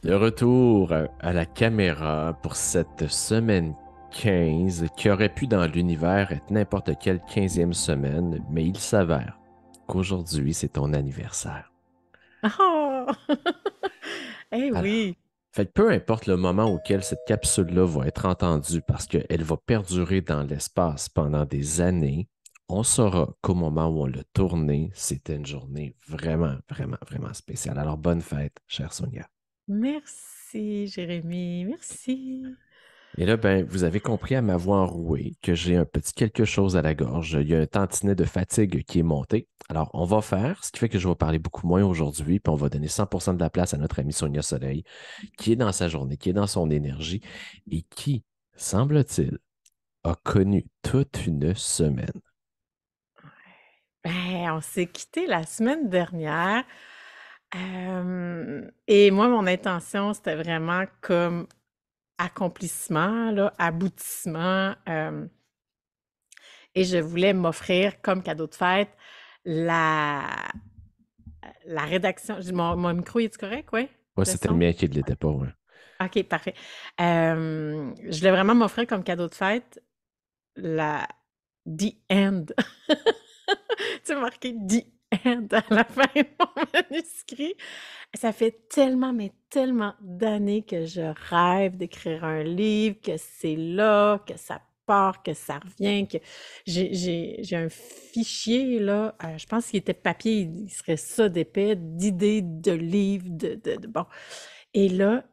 De retour à la caméra pour cette semaine 15 qui aurait pu dans l'univers être n'importe quelle 15e semaine, mais il s'avère qu'aujourd'hui c'est ton anniversaire. Oh! Eh Alors, oui, fait que peu importe le moment auquel cette capsule-là va être entendue parce qu'elle va perdurer dans l'espace pendant des années, on saura qu'au moment où on l'a tournée, c'était une journée vraiment, vraiment, vraiment spéciale. Alors bonne fête, chère Sonia. merci Jérémy, merci. Et là, ben, vous avez compris à ma voix enrouée que j'ai un petit quelque chose à la gorge. Il y a un tantinet de fatigue qui est monté. Alors, on va faire, ce qui fait que je vais parler beaucoup moins aujourd'hui, puis on va donner 100% de la place à notre amie Sonia Soleil, qui est dans sa journée, qui est dans son énergie et qui, semble-t-il, a connu toute une semaine. Ben, on s'est quitté la semaine dernière, et moi, mon intention, c'était vraiment comme accomplissement, là, aboutissement, et je voulais m'offrir comme cadeau de fête la la rédaction. Mon micro, est correct, ouais? Moi, Le c'était le son? mien qui ne l'était pas, ouais. OK, parfait. Je voulais vraiment m'offrir comme cadeau de fête la The End. Tu sais, marqué The End à la fin de mon manuscrit. Ça fait tellement, mais tellement d'années que je rêve d'écrire un livre, que c'est là, que ça part, que ça revient, que j'ai un fichier, là, je pense qu'il était papier, il serait ça d'épais, d'idées de livres, bon. Et là,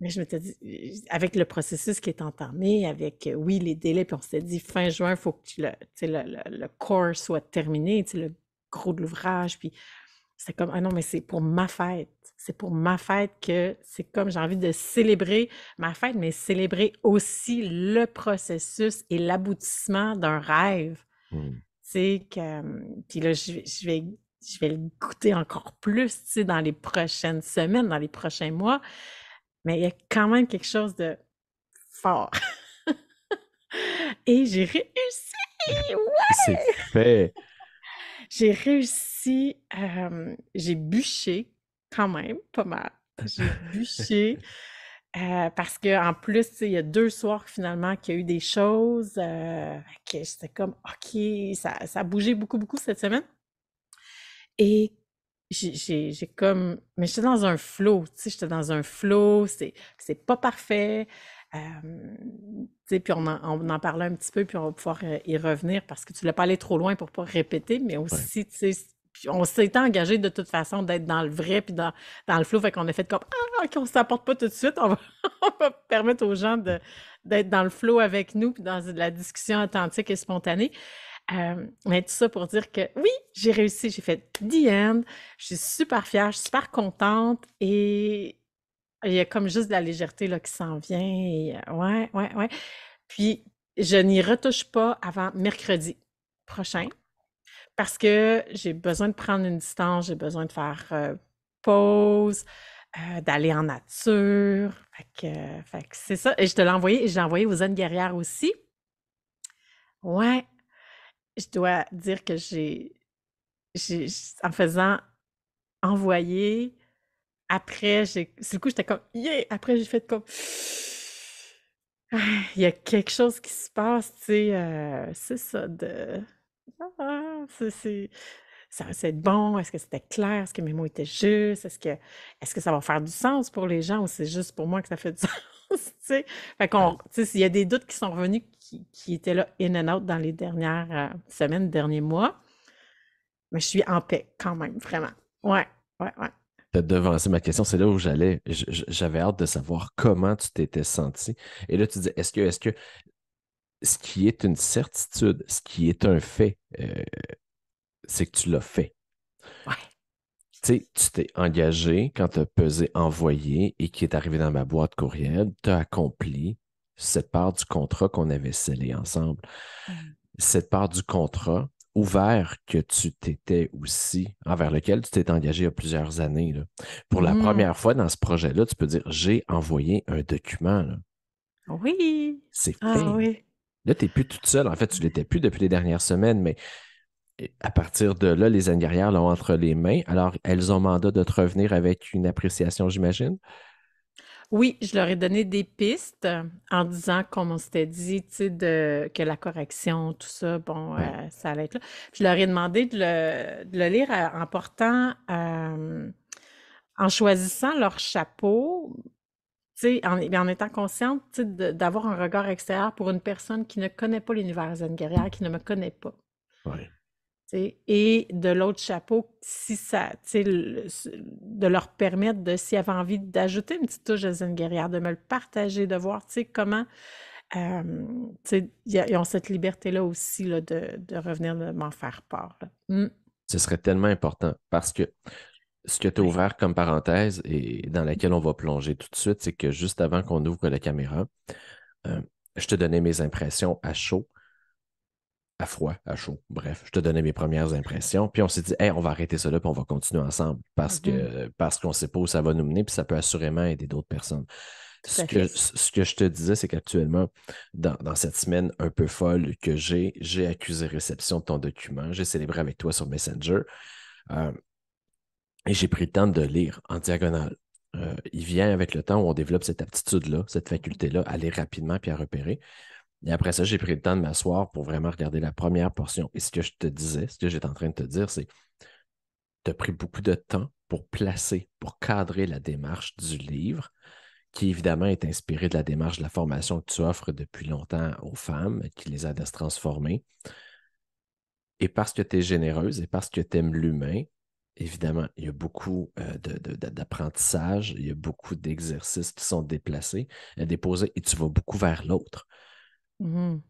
mais je m'étais dit, avec le processus qui est entamé, avec, oui, les délais, puis on s'était dit fin juin, il faut que tu sais, le core soit terminé, tu sais, le gros de l'ouvrage. Puis c'est comme, ah non, mais c'est pour ma fête. C'est pour ma fête que c'est comme j'ai envie de célébrer ma fête, mais célébrer aussi le processus et l'aboutissement d'un rêve. Hmm. Tu sais, que, puis là, je vais le goûter encore plus, tu sais, dans les prochaines semaines, dans les prochains mois. Mais il y a quand même quelque chose de fort. Et j'ai réussi! Ouais! C'est fait. J'ai réussi, j'ai bûché quand même pas mal. J'ai bûché, parce qu'en plus, tu sais, il y a 2 soirs finalement qu'il y a eu des choses, que j'étais comme: «OK», ça a bougé beaucoup, beaucoup cette semaine et j'ai comme mais j'étais dans un flow, tu sais, j'étais dans un flow, c'est pas parfait, tu sais, puis on en parlait un petit peu, puis on va pouvoir, y revenir parce que tu voulais pas aller trop loin pour pas répéter, mais Ouais. aussi, tu sais, puis on s'était engagé de toute façon d'être dans le vrai puis dans le flow, fait qu'on a fait comme: «Ah OK, on s'apporte pas tout de suite, on va on va permettre aux gens d'être dans le flow avec nous puis dans la discussion authentique et spontanée». Mais tout ça pour dire que oui, j'ai réussi, j'ai fait the end. Je suis super fière, je suis super contente et il y a comme juste de la légèreté là, qui s'en vient. Et, ouais, ouais, ouais. Puis, je n'y retouche pas avant mercredi prochain parce que j'ai besoin de prendre une distance, j'ai besoin de faire pause, d'aller en nature. Fait que c'est ça. Et je te l'ai envoyé, et j'ai envoyé aux Zen Guerrières aussi. Ouais, je dois dire que en faisant envoyer, après, sur le coup, j'étais comme, yeah! Après, j'ai fait comme, ah, il y a quelque chose qui se passe, tu sais, c'est ça, ça va être bon? Est-ce que c'était clair? Est-ce que mes mots étaient justes? Est-ce que ça va faire du sens pour les gens ou c'est juste pour moi que ça fait du sens, tu sais? Fait Ouais. qu'on, tu sais, s'il y a des doutes qui sont revenus, qui étaient là in and out dans les dernières semaines, derniers mois, mais je suis en paix quand même, vraiment. Ouais, ouais, ouais. T'as devancé ma question, c'est là où j'allais. J'avais hâte de savoir comment tu t'étais senti. Et là, tu dis, est-ce que ce qui est une certitude, ce qui est un fait, c'est que tu l'as fait. Ouais. Tu sais, tu t'es engagé quand tu as pesé envoyer et qui est arrivé dans ma boîte courriel, tu as accompli cette part du contrat qu'on avait scellé ensemble. Mm. Cette part du contrat ouvert que tu t'étais aussi, envers lequel tu t'es engagé il y a plusieurs années, là. Pour la Mhm. première fois dans ce projet-là, tu peux dire, j'ai envoyé un document, là. Oui. C'est Ah fait. oui. Là, tu n'es plus toute seule. En fait, tu ne l'étais plus depuis les dernières semaines, mais à partir de là, les années guerrières l'ont entre les mains. Alors, elles ont mandat de te revenir avec une appréciation, j'imagine. Oui, je leur ai donné des pistes en disant, comme on s'était dit, tu sais, que la correction, tout ça, bon, Oui, ça allait être là. Puis je leur ai demandé de le lire en portant, en choisissant leur chapeau, tu sais, en étant consciente, tu sais, d'avoir un regard extérieur pour une personne qui ne connaît pas l'univers zen guerrière, qui ne me connaît pas. oui. Tu sais, et de l'autre chapeau, si ça, tu sais, de leur permettre de, s'ils avaient envie d'ajouter une petite touche de zen guerrière, de me le partager, de voir, tu sais, comment, tu sais, ils ont cette liberté-là aussi, là, de revenir de m'en faire part, là. Ce serait tellement important parce que ce que tu as Ouais. ouvert comme parenthèse et dans laquelle on va plonger tout de suite, c'est que juste avant qu'on ouvre la caméra, euh, je te donnais mes impressions à chaud, à froid, à chaud. Bref, je te donnais mes premières impressions. Puis on s'est dit, hey, on va arrêter ça là, puis on va continuer ensemble Mhm. parce qu'on ne sait pas où ça va nous mener, puis ça peut assurément aider d'autres personnes. Tout à fait. Ce que je te disais, c'est qu'actuellement, dans cette semaine un peu folle que j'ai accusé réception de ton document, j'ai célébré avec toi sur Messenger. euh, Et j'ai pris le temps de lire en diagonale. Il vient avec le temps où on développe cette aptitude-là, cette faculté-là, à lire rapidement puis à repérer. Et après ça, j'ai pris le temps de m'asseoir pour vraiment regarder la première portion. Et ce que je te disais, ce que j'étais en train de te dire, c'est que tu as pris beaucoup de temps pour placer, pour cadrer la démarche du livre, qui évidemment est inspirée de la démarche de la formation que tu offres depuis longtemps aux femmes, qui les aide à se transformer. Et parce que tu es généreuse et parce que tu aimes l'humain, évidemment, il y a beaucoup d'apprentissage, il y a beaucoup d'exercices qui sont déplacés, déposés, et tu vas beaucoup vers l'autre. Mhm.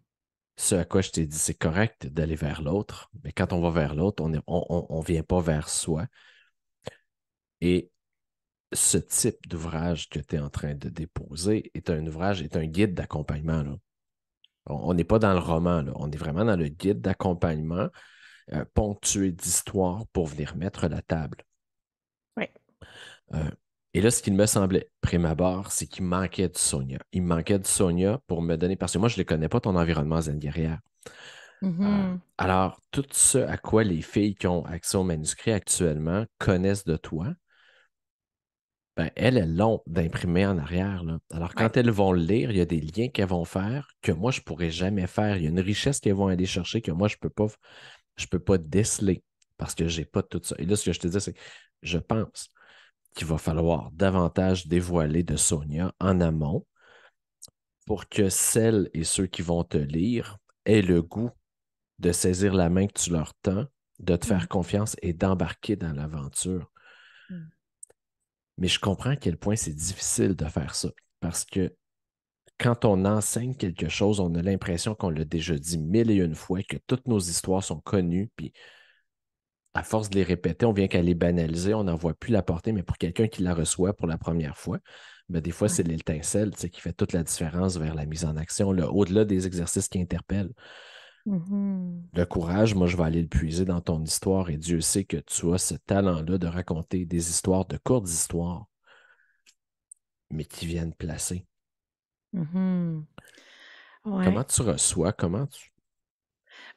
Ce à quoi je t'ai dit, c'est correct d'aller vers l'autre, mais quand on va vers l'autre, on vient pas vers soi. Et ce type d'ouvrage que tu es en train de déposer est un ouvrage, est un guide d'accompagnement, là. On n'est pas dans le roman, là. On est vraiment dans le guide d'accompagnement ponctué d'histoires pour venir mettre la table. Oui. Euh, et là, ce qu'il me semblait, prime abord, c'est qu'il manquait du Sonia. Il me manquait du Sonia pour me donner, parce que moi, je ne connais pas ton environnement zen guerrière. Mhm. Alors, tout ce à quoi les filles qui ont accès au manuscrit actuellement connaissent de toi, ben, elles l'ont d'imprimer en arrière, là. Alors, Ouais. quand elles vont le lire, il y a des liens qu'elles vont faire que moi, je ne pourrais jamais faire. Il y a une richesse qu'elles vont aller chercher que moi, je peux pas déceler parce que je n'ai pas tout ça. Et là, ce que je te dis, c'est je pense qu'il va falloir davantage dévoiler de Sonia en amont pour que celles et ceux qui vont te lire aient le goût de saisir la main que tu leur tends, de te faire Mhm. confiance et d'embarquer dans l'aventure. Mhm. Mais je comprends à quel point c'est difficile de faire ça parce que quand on enseigne quelque chose, on a l'impression qu'on l'a déjà dit mille et une fois, que toutes nos histoires sont connues, puis à force de les répéter, on vient qu'à les banaliser, on n'en voit plus la portée, mais pour quelqu'un qui la reçoit pour la première fois, ben des fois, c'est Ouais. l'étincelle, tu sais, qui fait toute la différence vers la mise en action, au-delà des exercices qui interpellent. Mhm. Le courage, moi, je vais aller le puiser dans ton histoire et Dieu sait que tu as ce talent-là de raconter des histoires, de courtes histoires, mais qui viennent placer. Mhm. Comment Ouais. tu reçois, comment tu...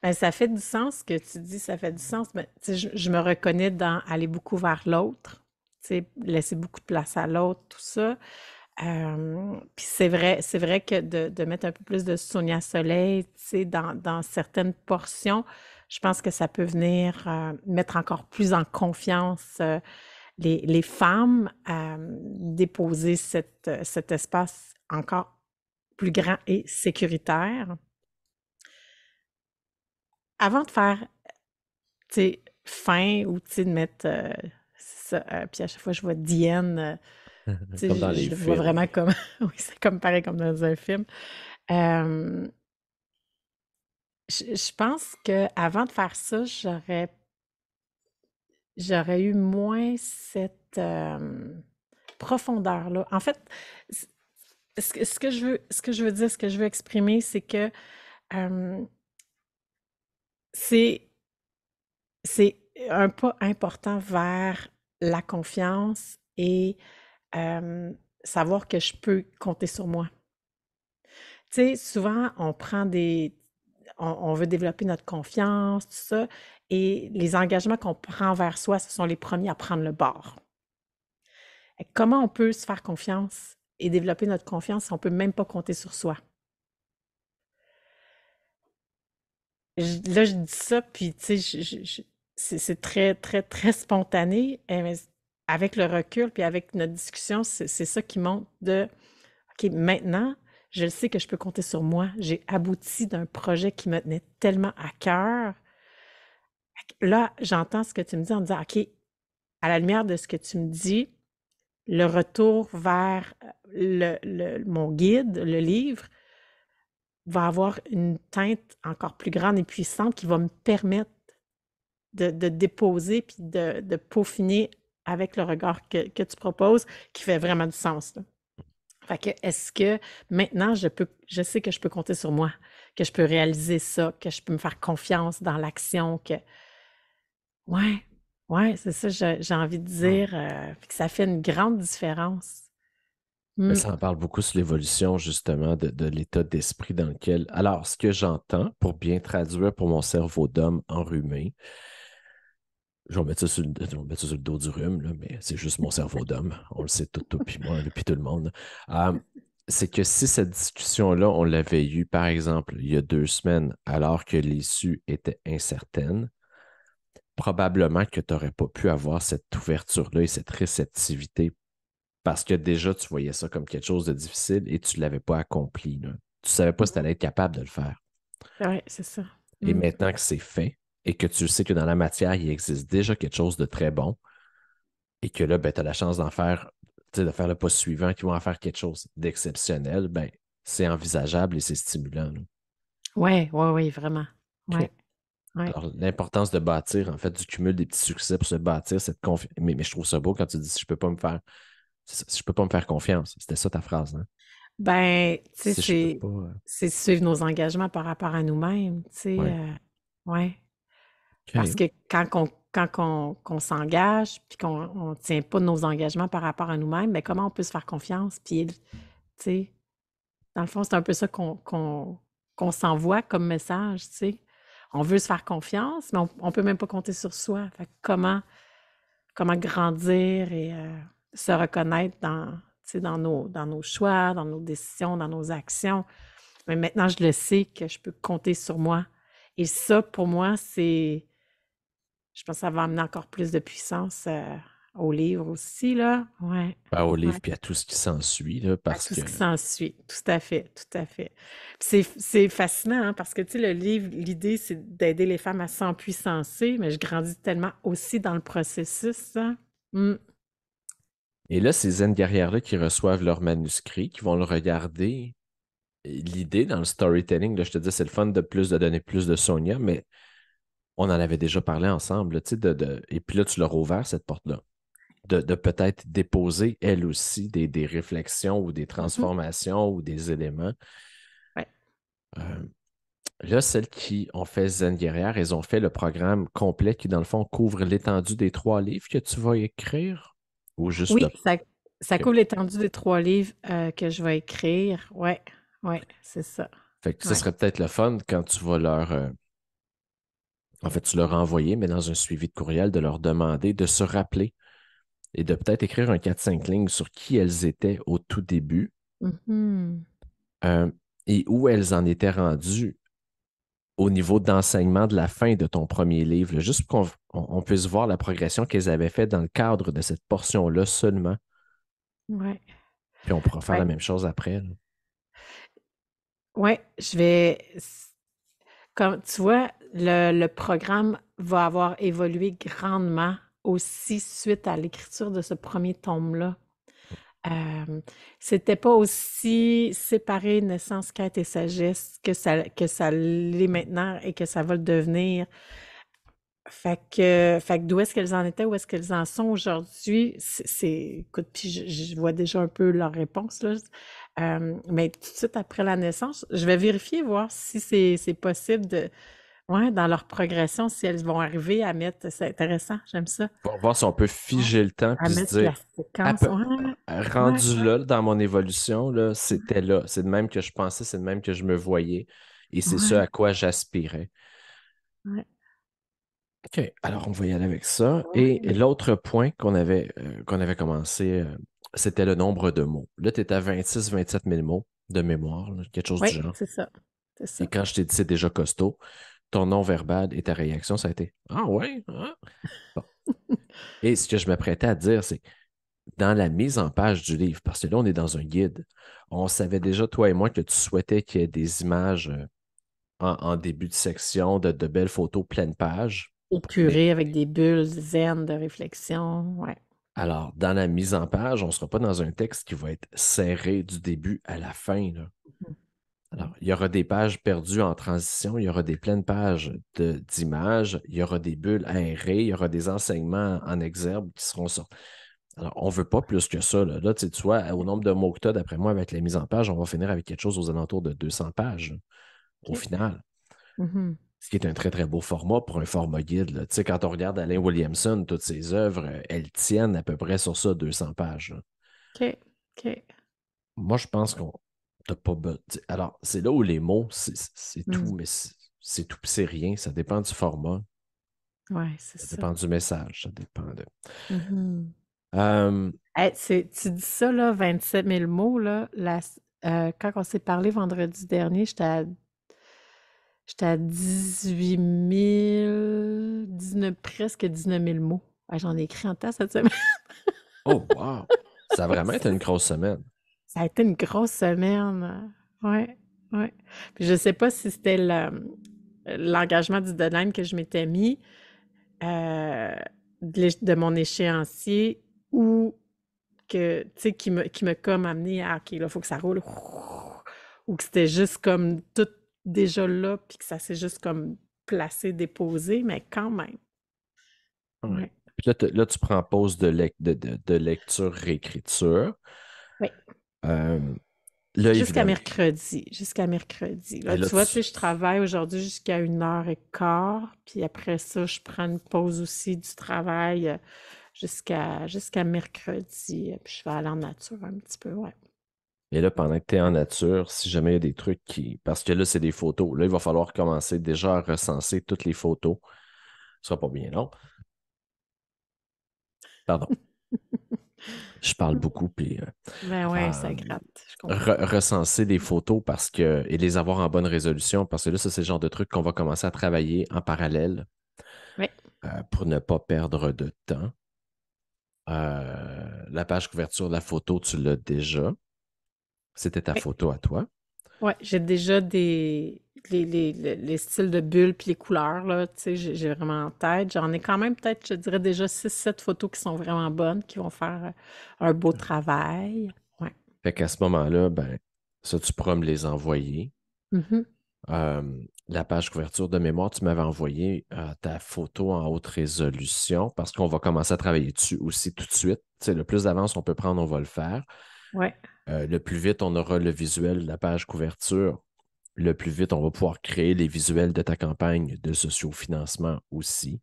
Ben, ça fait du sens ce que tu dis, ça fait du sens. Ben, tu sais, je me reconnais dans aller beaucoup vers l'autre, tu sais, laisser beaucoup de place à l'autre, tout ça. Puis c'est vrai que de mettre un peu plus de Sonia Soleil, tu sais, dans certaines portions, je pense que ça peut venir mettre encore plus en confiance les femmes, déposer cet espace encore plus grand et sécuritaire. Avant de faire, tu sais, fin ou, tu sais, de mettre, c'est ça, puis à chaque fois je vois Diane, tu sais, Comme dans je les le vois films. vraiment comme oui, c'est comme pareil comme dans un film. Hem, je pense qu'avant de faire ça, j'aurais eu moins cette, profondeur-là. En fait, c ce que je veux dire, ce que je veux exprimer, c'est que, hem, c'est c'est un pas important vers la confiance et savoir que je peux compter sur moi. Tu sais, souvent, on veut développer notre confiance, tout ça, et les engagements qu'on prend vers soi, ce sont les premiers à prendre le bord. Comment on peut se faire confiance et développer notre confiance si on peut même pas compter sur soi. Là, je dis ça, puis tu sais, c'est très, très, très spontané, mais avec le recul, puis avec notre discussion, c'est ça qui montre de, OK, maintenant, je le sais que je peux compter sur moi. J'ai abouti d'un projet qui me tenait tellement à cœur. Là, j'entends ce que tu me dis en disant, OK, à la lumière de ce que tu me dis, le retour vers mon guide, le livre, va avoir une teinte encore plus grande et puissante qui va me permettre de déposer puis de peaufiner avec le regard que tu proposes, qui fait vraiment du sens, là. Fait que est-ce que maintenant je sais que je peux compter sur moi, que je peux réaliser ça, que je peux me faire confiance dans l'action, que ouais, ouais, c'est ça, j'ai envie de Hmm. dire, puis que ça fait une grande différence. Mais Mmh. ça en parle beaucoup sur l'évolution, justement, de l'état d'esprit dans lequel. Alors, ce que j'entends, pour bien traduire pour mon cerveau d'homme enrhumé, je vais mettre ça je vais mettre ça sur le dos du rhume, là, mais c'est juste mon cerveau d'homme. On le sait tout, tout, puis moi, puis tout le monde. Euh, c'est que si cette discussion-là, on l'avait eue, par exemple, il y a 2 semaines, alors que l'issue était incertaine, probablement que tu n'aurais pas pu avoir cette ouverture-là et cette réceptivité parce que déjà, tu voyais ça comme quelque chose de difficile et tu ne l'avais pas accompli, là. Tu ne savais pas si tu allais être capable de le faire. Ouais, c'est ça. Et Mmh. maintenant que c'est fait et que tu sais que dans la matière, il existe déjà quelque chose de très bon et que là, ben, tu as la chance d'en faire, tu sais, de faire le pas suivant qui va en faire quelque chose d'exceptionnel, ben, c'est envisageable et c'est stimulant, là. Ouais, ouais, ouais, vraiment. OK. Ouais, ouais. Alors, l'importance de bâtir, en fait, du cumul des petits succès pour se bâtir cette confiance. Mais je trouve ça beau quand tu dis si je peux pas me faire, c'est ça, si je peux pas me faire confiance. C'était ça ta phrase, hein? Ben, tu sais, Si je peux pas. c'est suivre nos engagements par rapport à nous-mêmes, tu sais, Ouais. ouais. Parce OK. que quand on s'engage, puis qu'on ne tient pas nos engagements par rapport à nous-mêmes, ben comment on peut se faire confiance? Puis, tu sais, dans le fond, c'est un peu ça qu'on s'envoie comme message, tu sais. On veut se faire confiance, mais on ne peut même pas compter sur soi. Fait que comment grandir et se reconnaître dans, tu sais, dans nos choix, dans nos décisions, dans nos actions. Mais maintenant, je le sais que je peux compter sur moi. Et ça, pour moi, je pense que ça va amener encore plus de puissance au livre aussi, là. Ouais, Ben, au ouais. livre puis à tout ce qui s'ensuit, là, À parce tout que ce qui s'ensuit. Tout à fait, tout à fait. Puis c'est fascinant, hein, parce que, tu sais, le livre, l'idée, c'est d'aider les femmes à s'empuissancer, mais je grandis tellement aussi dans le processus, hein. Mm. et là, ces zen guerrières-là qui reçoivent leur manuscrit, qui vont le regarder, et l'idée dans le storytelling, là, je te dis, c'est le fun de donner plus de Sonia, mais on en avait déjà parlé ensemble, là, tu sais, et puis là, tu leur as ouvert cette porte-là, de peut-être déposer, elle aussi, des réflexions ou des Mhm. transformations ou des éléments. Ouais. Euh, Là, celles qui ont fait Zen Guerrière, elles ont fait le programme complet qui, dans le fond, couvre l'étendue des 3 livres que tu vas écrire ou juste Oui, le. ça OK. couvre l'étendue des 3 livres que je vais écrire. Ouais, ouais, c'est ça. Fait que ce Ouais. serait peut-être le fun quand tu vas leur. En fait, tu leur as envoyé, mais dans un suivi de courriel, de leur demander de se rappeler et de peut-être écrire un 4-5 lignes sur qui elles étaient au tout début Mhm. euh, et où elles en étaient rendues au niveau d'enseignement de la fin de ton premier livre, là, juste pour qu'on puisse voir la progression qu'elles avaient fait dans le cadre de cette portion-là seulement. Ouais. Puis on pourra faire la Ouais. même chose après, là. Ouais, comme tu vois, le programme va avoir évolué grandement aussi suite à l'écriture de ce premier tome-là. Euh, C'était pas aussi séparé naissance, quête et sagesse que ça l'est maintenant et que ça va le devenir. Fait que d'où est-ce qu'elles en étaient, où est-ce qu'elles en sont aujourd'hui? Écoute, puis je vois déjà un peu leur réponse, là. Mais tout de suite après la naissance, je vais vérifier, voir si c'est possible ouais, dans leur progression, si elles vont arriver à mettre, c'est intéressant, j'aime ça, Pour voir si on peut ouais, figer le temps à puis se mettre dire, la à séquence. peu- Ouais, ouais, rendu là, dans mon évolution, là, c'était là. C'est de même que je pensais, c'est de même que je me voyais. Et c'est ce ouais, à quoi j'aspirais. ouais, OK, alors on va y aller avec ça. Et ouais. l'autre point qu'on avait commencé c'était le nombre de mots. Là, tu étais à 26-27 000 mots de mémoire, là, quelque chose du Oui, genre. c'est ça. C'est Et ça. quand je t'ai dit c'est déjà costaud, ton non-verbal et ta réaction, ça a été Ah ouais? Ah. Bon. Et ce que je m'apprêtais à dire, c'est dans la mise en page du livre, parce que là, on est dans un guide, on savait déjà, toi et moi, que tu souhaitais qu'il y ait des images en début de section, de belles photos pleine page. Mais Épuré avec des bulles zen de réflexion. Ouais. alors, dans la mise en page, on ne sera pas dans un texte qui va être serré du début à la fin, là. Alors, il y aura des pages perdues en transition, il y aura des pleines pages d'images, il y aura des bulles aérées, il y aura des enseignements en exergue qui seront sortis. Alors, on ne veut pas plus que ça. Là, tu vois, au nombre de mots que tu as, d'après moi, avec la mise en page, on va finir avec quelque chose aux alentours de 200 pages, là, au OK. final. Mhm. Ce qui est un très, très beau format pour un format guide, là. Tu sais, quand on regarde Alain Williamson, toutes ses œuvres, elles tiennent à peu près sur ça, 200 pages, là. OK. OK. Moi, je pense qu'on n'a pas Alors, c'est là où les mots, c'est Mm. tout, mais c'est tout, puis c'est rien. Ça dépend du format, Ouais, c'est ça ça. dépend du message, ça dépend de. Mhm. Euh, Hey, tu dis ça, là, 27 000 mots, là. Quand on s'est parlé vendredi dernier, j'étais à 18 000, 19, presque 19 000 mots. Ah, j'en ai écrit en tas cette semaine. oh, wow! Ça a vraiment été une grosse semaine. Ça a été une grosse semaine. Ouais, ouais. Puis je sais pas si c'était l'engagement du deadline que je m'étais mis, euh, de mon échéancier, ou que, tu sais, qui me comme amené à, OK, là, il faut que ça roule. Ou que c'était juste comme tout déjà là, puis que ça s'est juste comme placé, déposé, mais quand même. Ouais. Ouais. Puis là, là, tu prends pause de lecture, réécriture. Oui. Euh, là, Jusqu'à évidemment, mercredi. Jusqu'à mercredi. Là, ben là, tu vois, tu sais, je travaille aujourd'hui jusqu'à 1h15, puis après ça, je prends une pause aussi du travail jusqu'à mercredi, puis je vais aller en nature un petit peu, ouais. et là, pendant que tu es en nature, si jamais il y a des trucs qui. Parce que là, c'est des photos. Là, il va falloir commencer déjà à recenser toutes les photos. Ce sera pas bien long. Pardon. Je parle beaucoup, puis Ben ouais, euh, ça gratte, je comprends. recenser des photos et les avoir en bonne résolution, parce que là, ça, c'est le genre de truc qu'on va commencer à travailler en parallèle Oui, pour ne pas perdre de temps. La page couverture de la photo, tu l'as déjà. C'était ta oui. photo à toi. Ouais, j'ai déjà les styles de bulles puis les couleurs, là, tu sais, j'ai vraiment en tête. J'en ai quand même peut-être, je dirais déjà 6 7 photos qui sont vraiment bonnes, qui vont faire un beau travail. Ouais. Fait qu'à ce moment-là, ben, ça, tu pourras me les envoyer. Mhm. Euh, la page couverture de mémoire, tu m'avais envoyé ta photo en haute résolution parce qu'on va commencer à travailler dessus aussi tout de suite. Tu sais, le plus d'avance on peut prendre, on va le faire. Ouais. Le plus vite on aura le visuel de la page couverture, le plus vite on va pouvoir créer les visuels de ta campagne de sociofinancement aussi.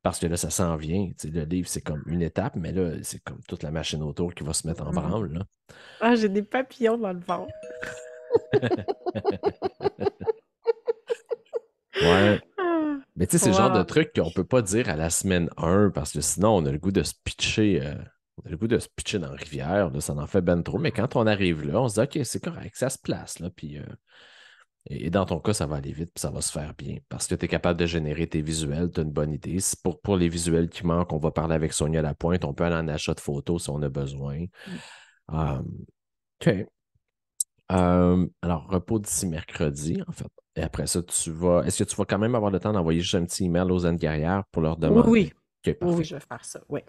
Parce que là, ça s'en vient. Tu sais, le livre, c'est comme une étape, mais là, c'est comme toute la machine autour qui va se mettre en Mhm. branle, là. Ah, j'ai des papillons dans le ventre. Ouais. Ah, Mais tu sais, c'est le genre de wow. truc qu'on peut pas dire à la semaine 1 parce que sinon, on a le goût de se pitcher. On a le goût de se pitcher dans la rivière, là, ça en fait ben trop. Mais quand on arrive là, on se dit, OK, c'est correct, ça se place. Là, puis, et dans ton cas, ça va aller vite, puis ça va se faire bien. Parce que tu es capable de générer tes visuels, tu as une bonne idée. Pour les visuels qui manquent, on va parler avec Sonia Lapointe. On peut aller en achat de photos si on a besoin. Euh, OK. Alors, repos d'ici mercredi, en fait. Et après ça, tu vas. Est-ce que tu vas quand même avoir le temps d'envoyer juste un petit email aux Anne Guerrière pour leur Oui, oui. demander? OK, Oui, oui, parfait. je vais faire ça. Oui.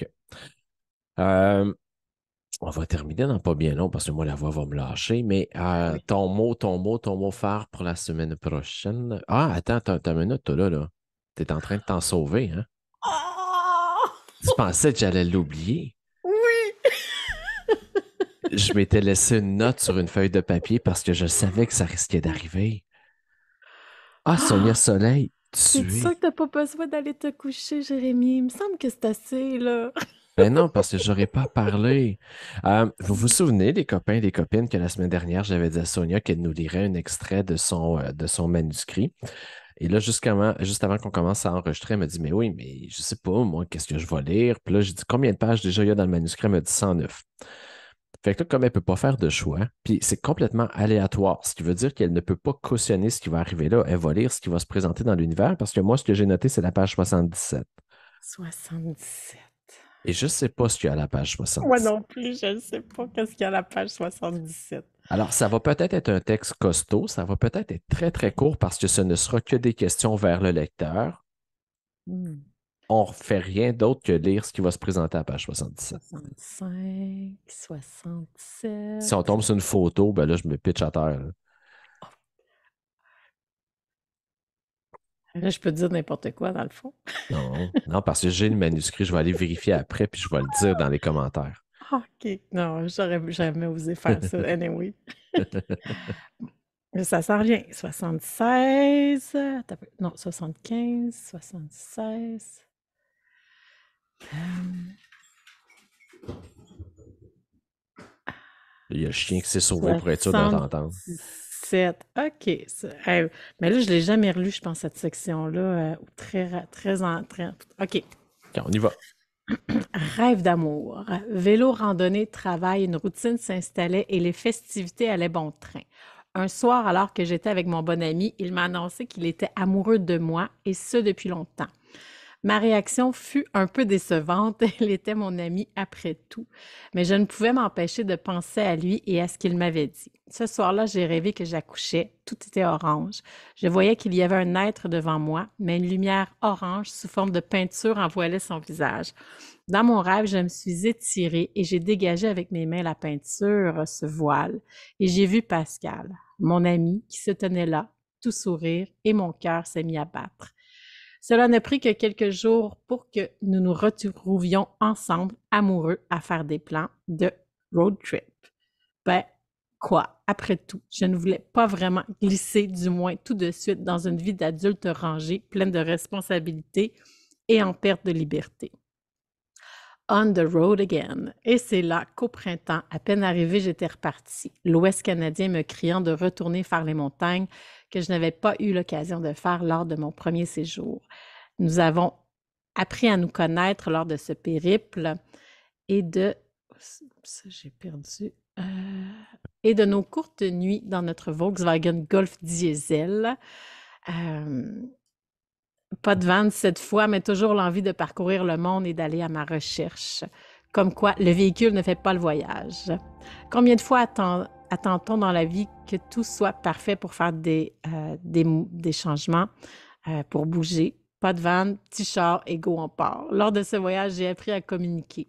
OK. Euh, on va terminer dans pas bien long parce que moi, la voix va me lâcher. Mais Oui. ton mot phare pour la semaine prochaine. Ah, attends, t'as une minute, toi, là. T'es en train de t'en sauver, hein? Oh! Tu pensais que j'allais l'oublier? Oui! Je m'étais laissé une note sur une feuille de papier parce que je savais que ça risquait d'arriver. Ah, Sonia Ah! Soleil, T'es tu sûr es. que t'as pas besoin d'aller te coucher, Jérémy? Il me semble que c'est assez, là. Ben non, parce que j'aurais pas parlé. Vous vous souvenez, les copains et les copines, que la semaine dernière, j'avais dit à Sonia qu'elle nous lirait un extrait de son manuscrit. Et là, juste avant qu'on commence à enregistrer, elle me dit, mais oui, mais je sais pas, moi, qu'est-ce que je vais lire? Puis là, j'ai dit, combien de pages déjà il y a dans le manuscrit? Elle m'a dit 109. Fait que là, comme elle ne peut pas faire de choix, puis c'est complètement aléatoire, ce qui veut dire qu'elle ne peut pas cautionner ce qui va arriver là. Elle va lire ce qui va se présenter dans l'univers, parce que moi, ce que j'ai noté, c'est la page 77. 77. Et je ne sais pas ce qu'il y a à la page Moi 77. non plus, je ne sais pas qu'est-ce qu'il y a à la page 77. Alors, ça va peut-être être un texte costaud, ça va peut-être être très, très court parce que ce ne sera que des questions vers le lecteur. Hmm. On ne fait rien d'autre que lire ce qui va se présenter à la page 77. 65, Si 67. on tombe sur une photo, ben là, je me pitch à terre, là. Là, je peux te dire n'importe quoi, dans le fond. Non, non, parce que j'ai le manuscrit, je vais aller vérifier après, puis je vais le dire dans les commentaires. OK. Non, j'aurais jamais osé faire ça. Anyway. Mais ça s'en revient. 76. Attends un peu. Non, 75, 76. Il y a le chien qui s'est sauvé pour être sûr de t'entendre. 77. OK. Mais là, je ne l'ai jamais relu, je pense, cette section-là. Très. OK. OK, on y va. Rêve d'amour. Vélo, randonnée, travail, une routine s'installait et les festivités allaient bon train. Un soir, alors que j'étais avec mon bon ami, il m'a annoncé qu'il était amoureux de moi, et ce depuis longtemps. Ma réaction fut un peu décevante, il était mon ami après tout, mais je ne pouvais m'empêcher de penser à lui et à ce qu'il m'avait dit. Ce soir-là, j'ai rêvé que j'accouchais, tout était orange. Je voyais qu'il y avait un être devant moi, mais une lumière orange sous forme de peinture envoilait son visage. Dans mon rêve, je me suis étirée et j'ai dégagé avec mes mains la peinture, ce voile, et j'ai vu Pascal, mon ami, qui se tenait là, tout sourire, et mon cœur s'est mis à battre. Cela n'a pris que quelques jours pour que nous nous retrouvions ensemble, amoureux, à faire des plans de road trip. Ben, quoi? Après tout, je ne voulais pas vraiment glisser, du moins tout de suite, dans une vie d'adulte rangée, pleine de responsabilités et en perte de liberté. On the road again. Et c'est là qu'au printemps, à peine arrivé, j'étais repartie. L'Ouest canadien me criant de retourner faire les montagnes que je n'avais pas eu l'occasion de faire lors de mon premier séjour. Nous avons appris à nous connaître lors de ce périple et de... Ça, j'ai perdu. Et de nos courtes nuits dans notre Volkswagen Golf diesel. Pas de vente cette fois, mais toujours l'envie de parcourir le monde et d'aller à ma recherche. Comme quoi, le véhicule ne fait pas le voyage. Combien de fois attend-on dans la vie que tout soit parfait pour faire des changements, pour bouger? Pas de vanne, petit char, et go, on part. Lors de ce voyage, j'ai appris à communiquer.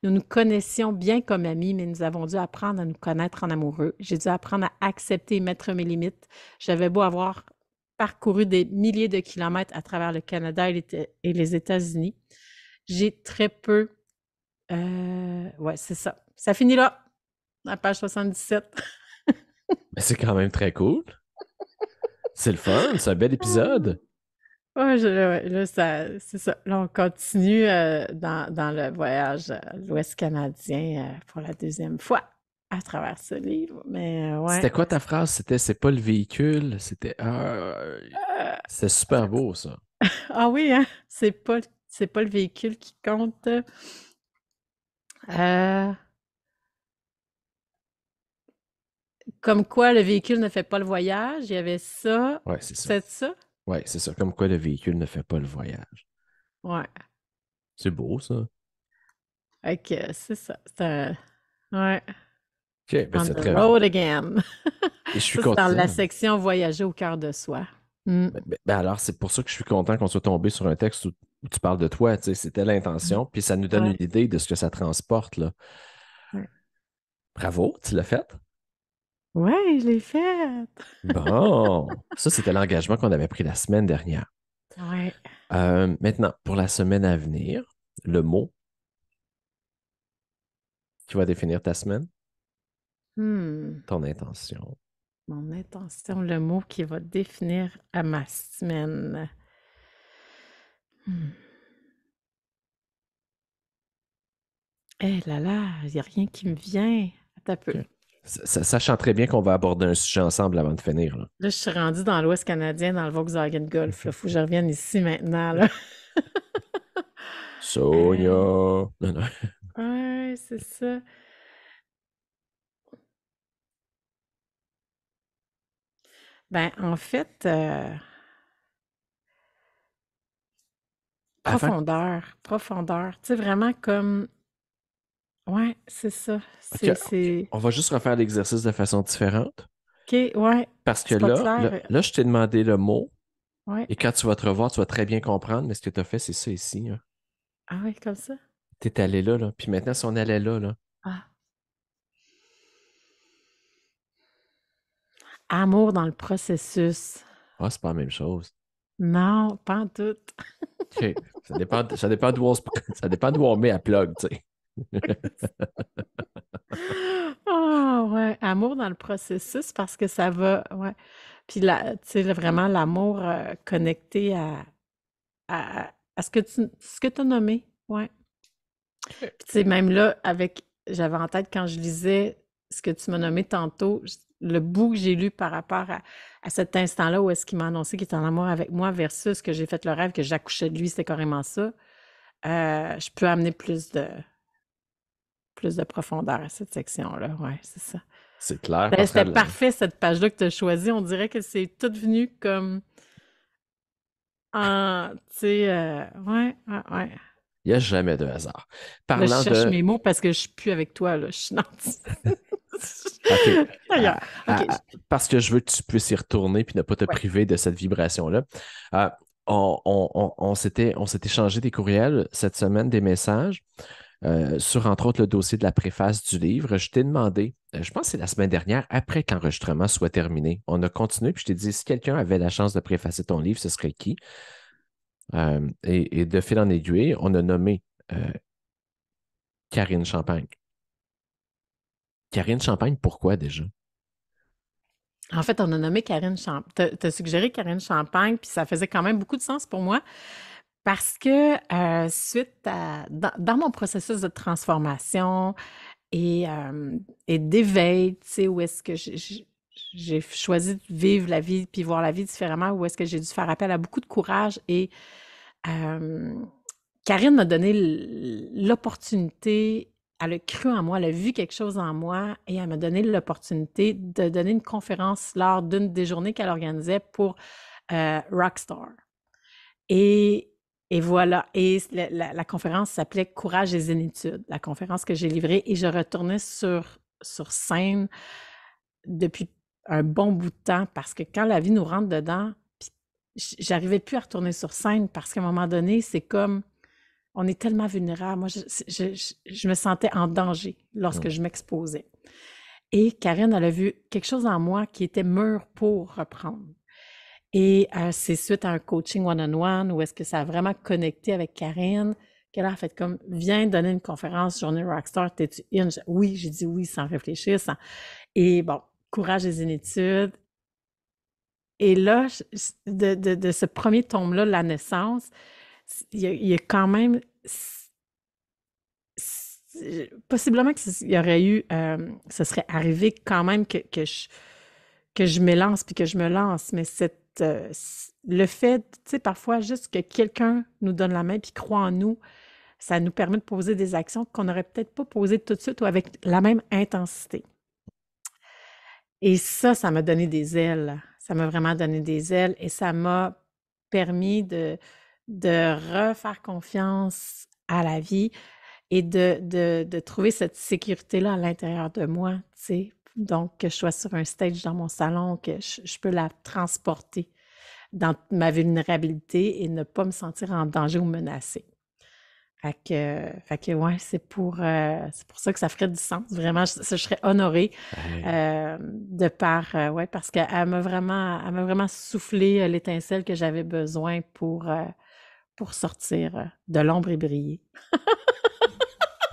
Nous nous connaissions bien comme amis, mais nous avons dû apprendre à nous connaître en amoureux. J'ai dû apprendre à accepter et mettre mes limites. J'avais beau avoir parcouru des milliers de kilomètres à travers le Canada et les États-Unis. J'ai très peu... ouais, c'est ça. Ça finit là, à page 77. Mais c'est quand même très cool. C'est le fun, c'est un bel épisode. Ouais, ouais, là, c'est ça. Là, on continue dans le voyage à l'Ouest canadien pour la deuxième fois à travers ce livre. Mais ouais. C'était quoi ta phrase? C'était c'est pas le véhicule, Euh, c'était super beau, ça. ah oui, hein? C'est pas le véhicule qui compte. Euh, Comme quoi le véhicule ne fait pas le voyage, il y avait ça. Ouais, c'est ça. C'est ça? Ouais, c'est ça. Comme quoi le véhicule ne fait pas le voyage. Ouais. C'est beau, ça. OK, c'est ça. Ouais. OK, ben On c'est the très bon. road again. Et je suis Ça, c'est dans la content. section voyager au cœur de soi. Mm. Alors, c'est pour ça que je suis content qu'on soit tombé sur un texte où tu parles de toi. Tu sais, c'était l'intention, puis ça nous donne Ouais. une idée de ce que ça transporte, là. Ouais. Bravo, tu l'as fait. Ouais, je l'ai faite. Bon, ça, c'était l'engagement qu'on avait pris la semaine dernière. Ouais. Maintenant, pour la semaine à venir, le mot qui va définir ta semaine, Hmm. ton intention. Mon intention, le mot qui va définir à ma semaine. Hmm. Eh là là, il n'y a rien qui me vient. Attends un peu. OK. Sachant très bien qu'on va aborder un sujet ensemble avant de finir, là. Là, je suis rendue dans l'Ouest canadien, dans le Volkswagen Golf. Il faut que je revienne ici maintenant, là. Sonia. Euh, Non, non. ouais, c'est ça. Ben, en fait, Avant. profondeur, profondeur. Tu sais, vraiment comme... Ouais, c'est ça. OK, C'est... on va juste refaire l'exercice de façon différente. OK, ouais. Parce que C'est pas là, clair. là, je t'ai demandé le mot, Ouais. et quand tu vas te revoir, tu vas très bien comprendre, mais ce que tu as fait, c'est ça ici, hein. Ah ouais, comme ça? Tu es allé là, là. Puis maintenant, si on allait là, là, Ah. Amour dans le processus. ah, c'est pas la même chose. Non, pas en tout. OK. Ça dépend d'où on ça dépend d'où on met à plug, tu sais. Ah ouais, amour dans le processus parce que ça va, ouais. Puis là, tu sais, vraiment l'amour connecté à ce que tu as nommé. Ouais. OK. Puis tu sais, même là, j'avais en tête quand je lisais ce que tu m'as nommé tantôt, le bout que j'ai lu par rapport à cet instant-là où est-ce qu'il m'a annoncé qu'il était en amour avec moi versus que j'ai fait le rêve que j'accouchais de lui, c'était carrément ça. Je peux amener plus de profondeur à cette section-là. Ouais, c'est ça. C'est clair Ben, parce que c'était parfait, cette page-là que tu as choisie. On dirait que c'est tout venu comme en, tu sais, ouais, ouais, ouais. il n'y a jamais de hasard. Là, je Parlant cherche de. mes mots parce que je suis plus avec toi, là. Je suis dans... OK. Ailleurs. OK. Parce que je veux que tu puisses y retourner puis ne pas te Ouais. priver de cette vibration-là. Euh, on s'est échangé des courriels cette semaine, des messages. Sur, entre autres, le dossier de la préface du livre. Je t'ai demandé, je pense que c'est la semaine dernière, après que l'enregistrement soit terminé, on a continué, puis je t'ai dit, si quelqu'un avait la chance de préfacer ton livre, ce serait qui? Et de fil en aiguille, on a nommé euh, Karine Champagne. Karine Champagne, pourquoi déjà? En fait, on a nommé Karine Champagne. Tu as suggéré Karine Champagne, puis ça faisait quand même beaucoup de sens pour moi parce que suite à, dans mon processus de transformation, et d'éveil, tu sais, où est-ce que j'ai choisi de vivre la vie puis voir la vie différemment, où est-ce que j'ai dû faire appel à beaucoup de courage et euh, Karine m'a donné l'opportunité, elle a cru en moi, elle a vu quelque chose en moi et elle m'a donné l'opportunité de donner une conférence lors d'une des journées qu'elle organisait pour Rockstar. Et, et voilà. Et la conférence s'appelait Courage et zénitude, la conférence que j'ai livrée. Et je retournais sur scène depuis un bon bout de temps parce que quand la vie nous rentre dedans, j'arrivais plus à retourner sur scène parce qu'à un moment donné, c'est comme on est tellement vulnérable. Moi, je me sentais en danger lorsque Hmm. je m'exposais. Et Karine, elle a vu quelque chose en moi qui était mûr pour reprendre. Et c'est suite à un coaching one-on-one où est-ce que ça a vraiment connecté avec Karine, qu'elle a fait comme, viens donner une conférence, Journée Rockstar, t'es-tu in? Oui, j'ai dit oui sans réfléchir. Et bon, courage des études. Et là, de ce premier tome-là, La naissance, il y a quand même, possiblement qu'il y aurait eu, ce serait arrivé quand même que je m'élance puis que je me lance, mais le fait, tu sais, parfois juste que quelqu'un nous donne la main puis croit en nous, ça nous permet de poser des actions qu'on n'aurait peut-être pas posées tout de suite ou avec la même intensité. Et ça m'a donné des ailes. Ça m'a vraiment donné des ailes et ça m'a permis de refaire confiance à la vie et de trouver cette sécurité-là à l'intérieur de moi, tu sais. Donc, que je sois sur un stage dans mon salon, que je peux la transporter dans ma vulnérabilité et ne pas me sentir en danger ou menacée. Fait que ouais, c'est pour ça que ça ferait du sens. Vraiment, je serais honorée Hey. de par, ouais, parce elle m'a vraiment soufflé l'étincelle que j'avais besoin pour sortir de l'ombre et briller.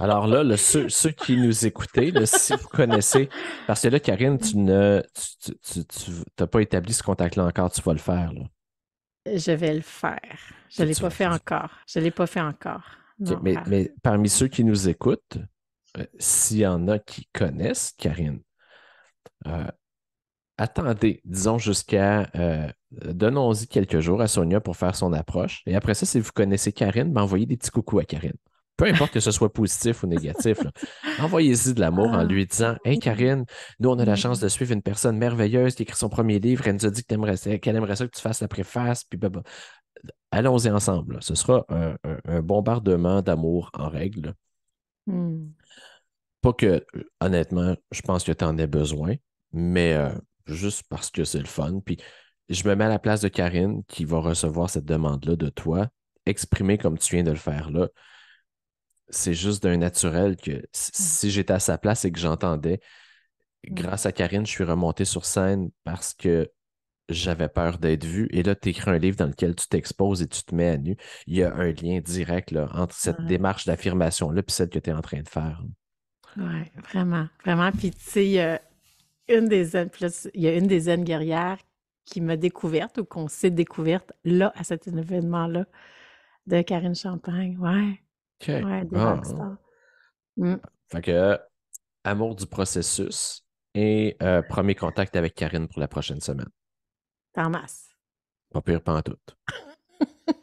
Alors là, ceux qui nous écoutaient, là, si vous connaissez, parce que là, Karine, tu n'as pas établi ce contact-là encore, tu vas le faire, là. Je vais le faire. Je Tu, ne l'ai tu pas vas le fait faire. encore. Je ne l'ai pas fait encore. OK. Non. Mais parmi ceux qui nous écoutent, s'il y en a qui connaissent Karine, Euh, Attendez, disons jusqu'à... donnons-y quelques jours à Sonia pour faire son approche. Et après ça, si vous connaissez Karine, ben envoyez des petits coucous à Karine. Peu importe que ce soit positif ou négatif, là. Envoyez-y de l'amour en Ah, lui disant: Hey Karine, nous, on a la chance mmh. de suivre une personne merveilleuse qui écrit son premier livre. Elle nous a dit qu'elle aimerait ça que tu fasses la préface. Puis allons-y ensemble, là. Ce sera un bombardement d'amour en règle. Mmh. Pas que, honnêtement, je pense que tu en aies besoin, mais juste parce que c'est le fun. Puis je me mets à la place de Karine qui va recevoir cette demande-là de toi, exprimée comme tu viens de le faire là. C'est juste d'un naturel que Ouais. si j'étais à sa place et que j'entendais, Mmh. grâce à Karine, je suis remonté sur scène parce que j'avais peur d'être vu. Et là, tu écris un livre dans lequel tu t'exposes et tu te mets à nu. Il y a un lien direct là, entre cette Ouais. démarche d'affirmation-là et celle que tu es en train de faire. Ouais, vraiment, vraiment. Puis tu sais, il y a une des zen puis là, il y a une des zen guerrières qui m'a découverte ou qu'on s'est découverte là, à cet événement-là, de Karine Champagne. Ouais, OK. ouais, des Ah, hein. rockstars. Mmh. Fait que amour du processus et premier contact avec Karine pour la prochaine semaine. En masse. Pas pire pantoute.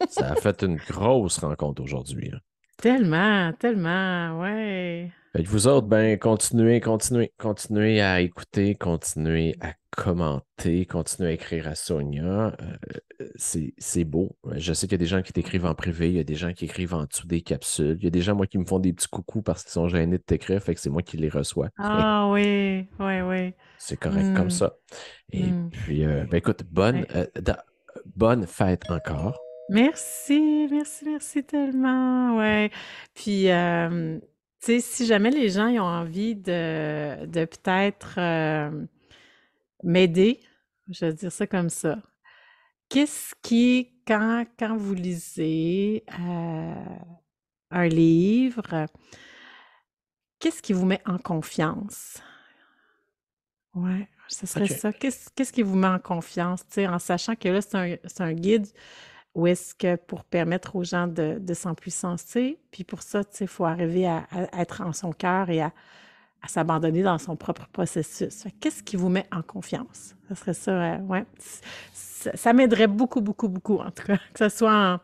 Ça a fait une grosse rencontre aujourd'hui, hein. Tellement, tellement, ouais. Fait que vous autres, ben, continuez à écouter, continuez à commenter, continuez à écrire à Sonia. C'est beau. Je sais qu'il y a des gens qui t'écrivent en privé, il y a des gens qui écrivent en dessous des capsules, il y a des gens, moi, qui me font des petits coucous parce qu'ils sont gênés de t'écrire, fait que c'est moi qui les reçois. Ah oui, oui, oui. C'est correct comme Mmh, ça. Et mmh. puis, ben écoute, Ouais. bonne fête encore. Merci, merci, merci tellement, ouais. Puis, tu sais, si jamais les gens ils ont envie de peut-être, m'aider, je vais dire ça comme ça. Qu'est-ce qui quand vous lisez, un livre, qu'est-ce qui vous met en confiance? Ouais, ce serait OK. ça. Qu'est-ce qui vous met en confiance, tu sais, en sachant que là, c'est un guide où est-ce que pour permettre aux gens de s'empuissancer, puis pour ça, tu sais, il faut arriver à être en son cœur et à s'abandonner dans son propre processus. Fait que qu'est-ce qui vous met en confiance? Ce serait ça, ouais. Ça m'aiderait beaucoup, beaucoup, beaucoup, en tout cas, que ce soit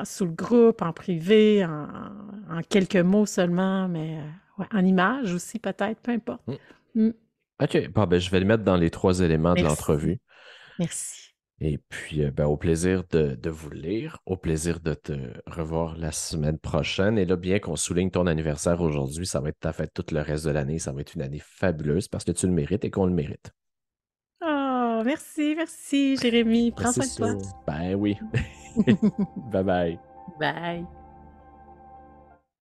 sous le groupe, en privé, en quelques mots seulement, mais ouais, en images aussi peut-être, peu importe. Hmm. Mm. OK. Bon, ben, je vais le mettre dans les 3 éléments de Merci. l'entrevue. Merci. Et puis, ben, au plaisir de vous lire, au plaisir de te revoir la semaine prochaine. Et là, bien qu'on souligne ton anniversaire aujourd'hui, ça va être ta fête tout le reste de l'année. Ça va être une année fabuleuse parce que tu le mérites et qu'on le mérite. Oh, merci, merci, Jérémy. Ben, Prends c'est soin de toi. sûr. Ben oui. Bye bye. Bye.